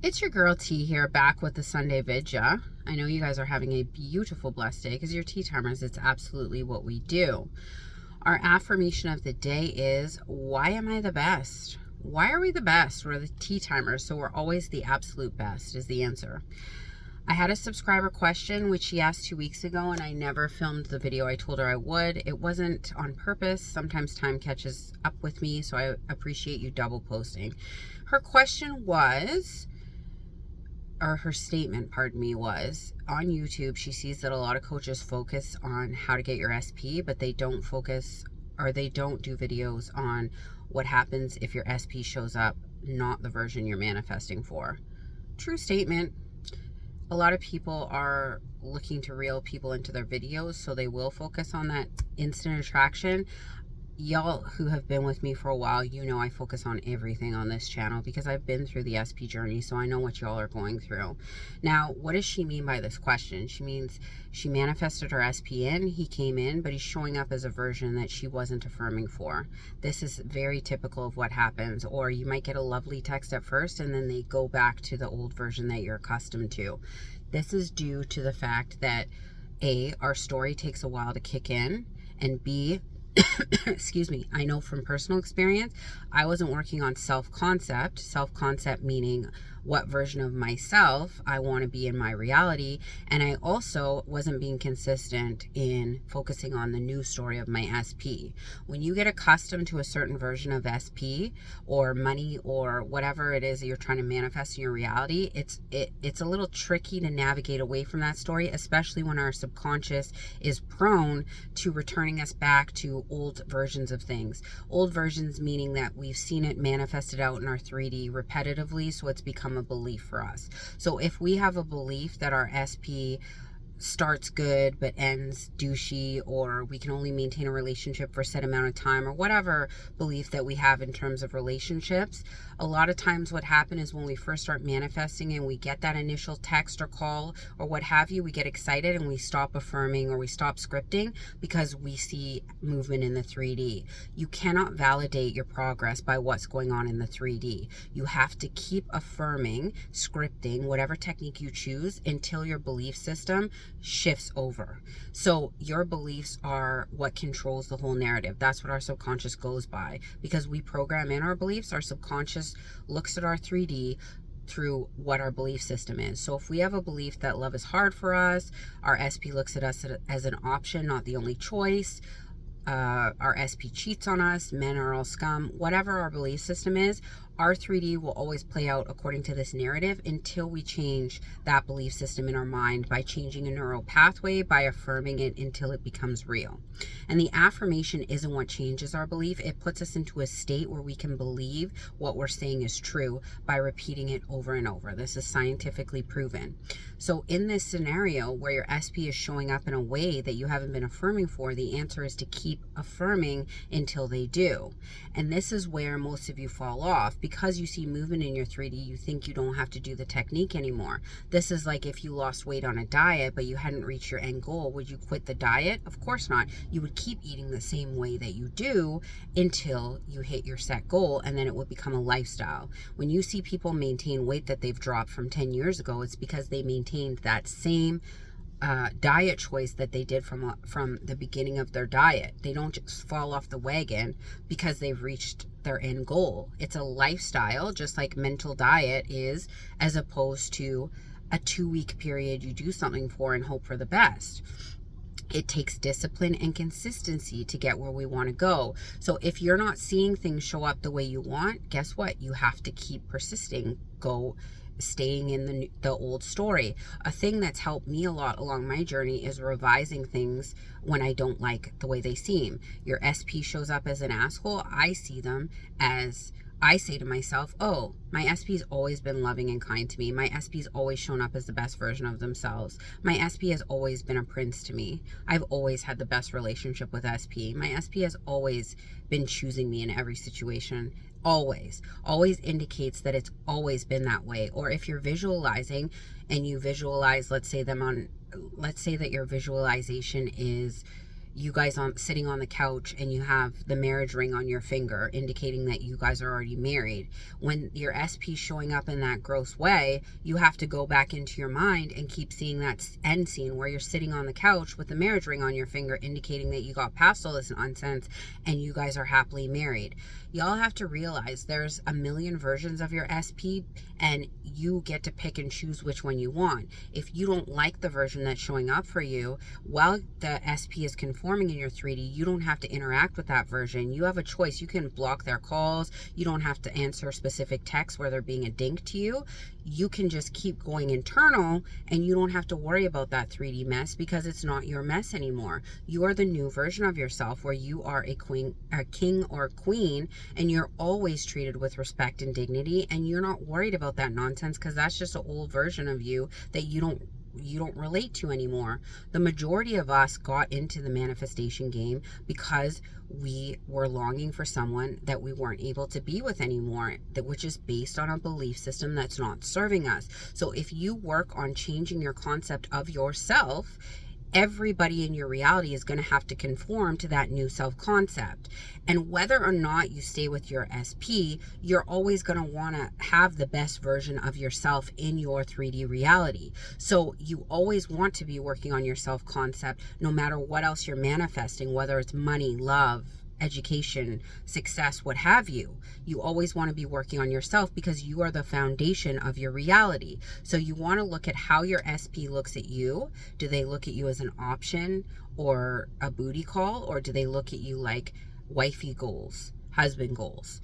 It's your girl T here, back with the Sunday vidya. I know you guys are having a beautiful, blessed day because you're tea timers. It's absolutely what we do. Our affirmation of the day is, why am I the best? Why are we the best? We're the tea timers, so we're always the absolute best is the answer. I had a subscriber question, which she asked 2 weeks ago, and I never filmed the video I told her I would. It wasn't on purpose. Sometimes time catches up with me, so I appreciate you double posting. Her question was, or her statement, pardon me, was on YouTube. She sees that a lot of coaches focus on how to get your SP, but they don't focus, or they don't do videos on what happens if your SP shows up not the version you're manifesting for. True statement. A lot of people are looking to reel people into their videos, so they will focus on that instant attraction. Y'all who have been with me for a while, you know I focus on everything on this channel because I've been through the SP journey, so I know what y'all are going through. Now, what does she mean by this question? She means she manifested her SP in, he came in, but he's showing up as a version that she wasn't affirming for. This is very typical of what happens. Or you might get a lovely text at first and then they go back to the old version that you're accustomed to. This is due to the fact that A, our story takes a while to kick in, and B, excuse me, I know from personal experience, I wasn't working on self-concept meaning what version of myself I want to be in my reality, and I also wasn't being consistent in focusing on the new story of my SP. When you get accustomed to a certain version of SP or money or whatever it is that you're trying to manifest in your reality, it's a little tricky to navigate away from that story, especially when our subconscious is prone to returning us back to old versions of things. Old versions meaning that we've seen it manifested out in our 3D repetitively, so it's become a belief for us. So if we have a belief that our SP starts good but ends douchey, or we can only maintain a relationship for a set amount of time, or whatever belief that we have in terms of relationships, a lot of times what happens is when we first start manifesting and we get that initial text or call or what have you, we get excited and we stop affirming or we stop scripting because we see movement in the 3D. You cannot validate your progress by what's going on in the 3D. You have to keep affirming, scripting, whatever technique you choose until your belief system shifts over. So your beliefs are what controls the whole narrative. That's what our subconscious goes by. Because we program in our beliefs, our subconscious looks at our 3D through what our belief system is. So if we have a belief that love is hard for us, our SP looks at us as an option, not the only choice. Our SP cheats on us, men are all scum, whatever our belief system is, our 3D will always play out according to this narrative until we change that belief system in our mind by changing a neural pathway, by affirming it until it becomes real. And the affirmation isn't what changes our belief. It puts us into a state where we can believe what we're saying is true by repeating it over and over. This is scientifically proven. So in this scenario where your SP is showing up in a way that you haven't been affirming for, the answer is to keep affirming until they do. And this is where most of you fall off. Because you see movement in your 3D, you think you don't have to do the technique anymore. This is like if you lost weight on a diet, but you hadn't reached your end goal. Would you quit the diet? Of course not. You would keep eating the same way that you do until you hit your set goal, and then it would become a lifestyle. When you see people maintain weight that they've dropped from 10 years ago, it's because they maintained that same diet choice that they did from the beginning of their diet. They don't just fall off the wagon because they've reached their end goal. It's a lifestyle, just like mental diet is, as opposed to a 2-week period you do something for and hope for the best. It takes discipline and consistency to get where we want to go. So if you're not seeing things show up the way you want, guess what? You have to keep persisting. Staying in the old story. A thing that's helped me a lot along my journey is revising things when I don't like the way they seem. Your SP shows up as an asshole. I see them as, I say to myself, oh, my SP's always been loving and kind to me. My SP's always shown up as the best version of themselves. My SP has always been a prince to me. I've always had the best relationship with SP. My SP has always been choosing me in every situation. Always indicates that it's always been that way. Or if you're visualizing and you visualize, let's say that your visualization is you guys sitting on the couch and you have the marriage ring on your finger indicating that you guys are already married. When your SP showing up in that gross way, you have to go back into your mind and keep seeing that end scene where you're sitting on the couch with the marriage ring on your finger indicating that you got past all this nonsense and you guys are happily married. Y'all have to realize there's a million versions of your SP, and you get to pick and choose which one you want. If you don't like the version that's showing up for you, while the SP is conforming in your 3D, you don't have to interact with that version. You have a choice. You can block their calls. You don't have to answer specific texts where they're being a dink to you. You can just keep going internal, and you don't have to worry about that 3D mess because it's not your mess anymore. You are the new version of yourself where you are a king or queen, and you're always treated with respect and dignity, and you're not worried about that nonsense because that's just an old version of you that you don't relate to anymore. The majority of us got into the manifestation game because we were longing for someone that we weren't able to be with anymore, which is based on a belief system that's not serving us. So if you work on changing your concept of yourself, everybody in your reality is going to have to conform to that new self-concept. And whether or not you stay with your SP, you're always going to want to have the best version of yourself in your 3D reality. So you always want to be working on your self-concept no matter what else you're manifesting, whether it's money, love, education, success, what have you. You always want to be working on yourself because you are the foundation of your reality. So you want to look at how your SP looks at you. Do they look at you as an option or a booty call, or do they look at you like wifey goals, husband goals?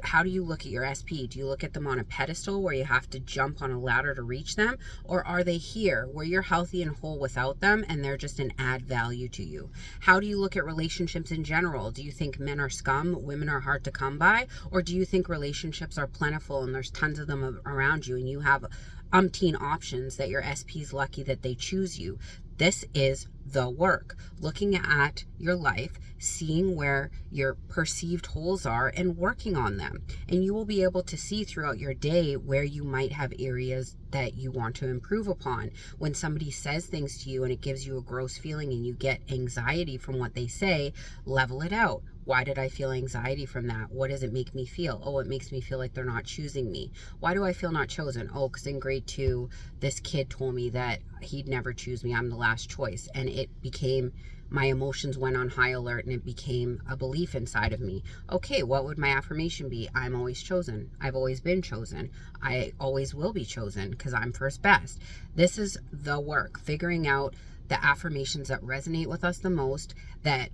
How do you look at your SP? Do you look at them on a pedestal where you have to jump on a ladder to reach them? Or are they here where you're healthy and whole without them and they're just an add value to you? How do you look at relationships in general? Do you think men are scum, women are hard to come by? Or do you think relationships are plentiful and there's tons of them around you and you have umpteen options that your SP is lucky that they choose you? This is the work. Looking at your life, seeing where your perceived holes are and working on them. And you will be able to see throughout your day where you might have areas that you want to improve upon. When somebody says things to you and it gives you a gross feeling and you get anxiety from what they say, level it out. Why did I feel anxiety from that? What does it make me feel? Oh, it makes me feel like they're not choosing me. Why do I feel not chosen? Oh, because in grade 2, this kid told me that he'd never choose me. I'm the last choice. And it became, my emotions went on high alert and it became a belief inside of me. Okay, what would my affirmation be? I'm always chosen. I've always been chosen. I always will be chosen because I'm first best. This is the work, figuring out the affirmations that resonate with us the most, that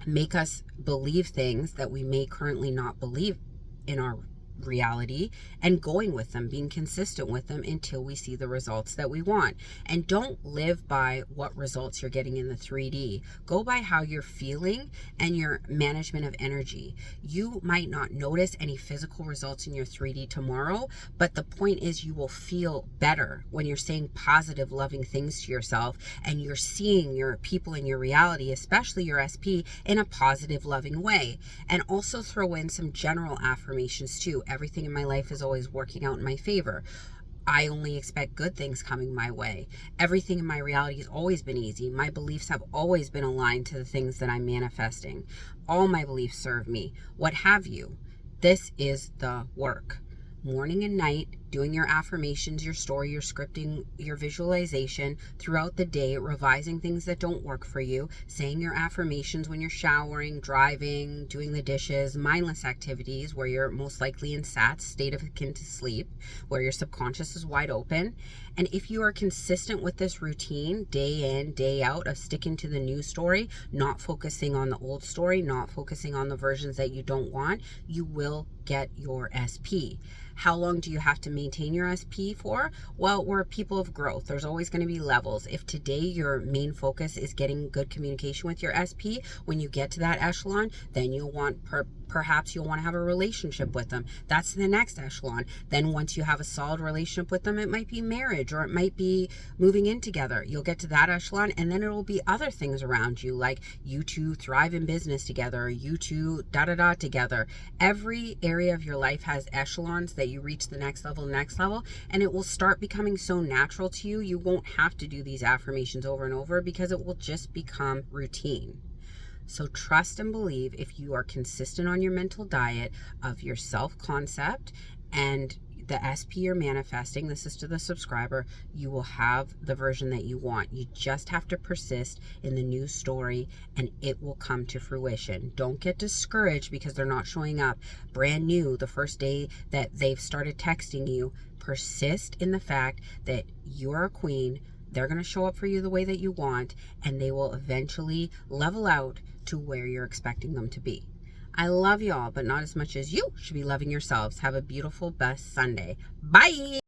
make us believe things that we may currently not believe in our reality, and going with them, being consistent with them until we see the results that we want. And don't live by what results you're getting in the 3D. Go by how you're feeling and your management of energy. You might not notice any physical results in your 3D tomorrow, but the point is you will feel better when you're saying positive, loving things to yourself and you're seeing your people in your reality, especially your SP, in a positive, loving way. And also throw in some general affirmations too. Everything in my life is always working out in my favor. I only expect good things coming my way. Everything in my reality has always been easy. My beliefs have always been aligned to the things that I'm manifesting. All my beliefs serve me. What have you? This is the work. Morning and night, doing your affirmations, your story, your scripting, your visualization throughout the day, revising things that don't work for you, saying your affirmations when you're showering, driving, doing the dishes, mindless activities where you're most likely in SATS, state of akin to sleep, where your subconscious is wide open. And if you are consistent with this routine, day in, day out, of sticking to the new story, not focusing on the old story, not focusing on the versions that you don't want, you will get your SP. How long do you have to maintain your SP for? Well, we're people of growth. There's always going to be levels. If today your main focus is getting good communication with your SP, when you get to that echelon, then you'll want perhaps you'll want to have a relationship with them. That's the next echelon. Then once you have a solid relationship with them, it might be marriage or it might be moving in together. You'll get to that echelon, and then it will be other things around you, like you two thrive in business together, you two together. Every area of your life has echelons that you reach the next next level, and it will start becoming so natural to you. You won't have to do these affirmations over and over because it will just become routine. So trust and believe, if you are consistent on your mental diet of your self-concept and the SP you're manifesting, this is to the subscriber, you will have the version that you want. You just have to persist in the new story and it will come to fruition. Don't get discouraged because they're not showing up brand new the first day that they've started texting you. Persist in the fact that you're a queen. They're going to show up for you the way that you want, and they will eventually level out to where you're expecting them to be. I love y'all, but not as much as you should be loving yourselves. Have a beautiful, best Sunday. Bye.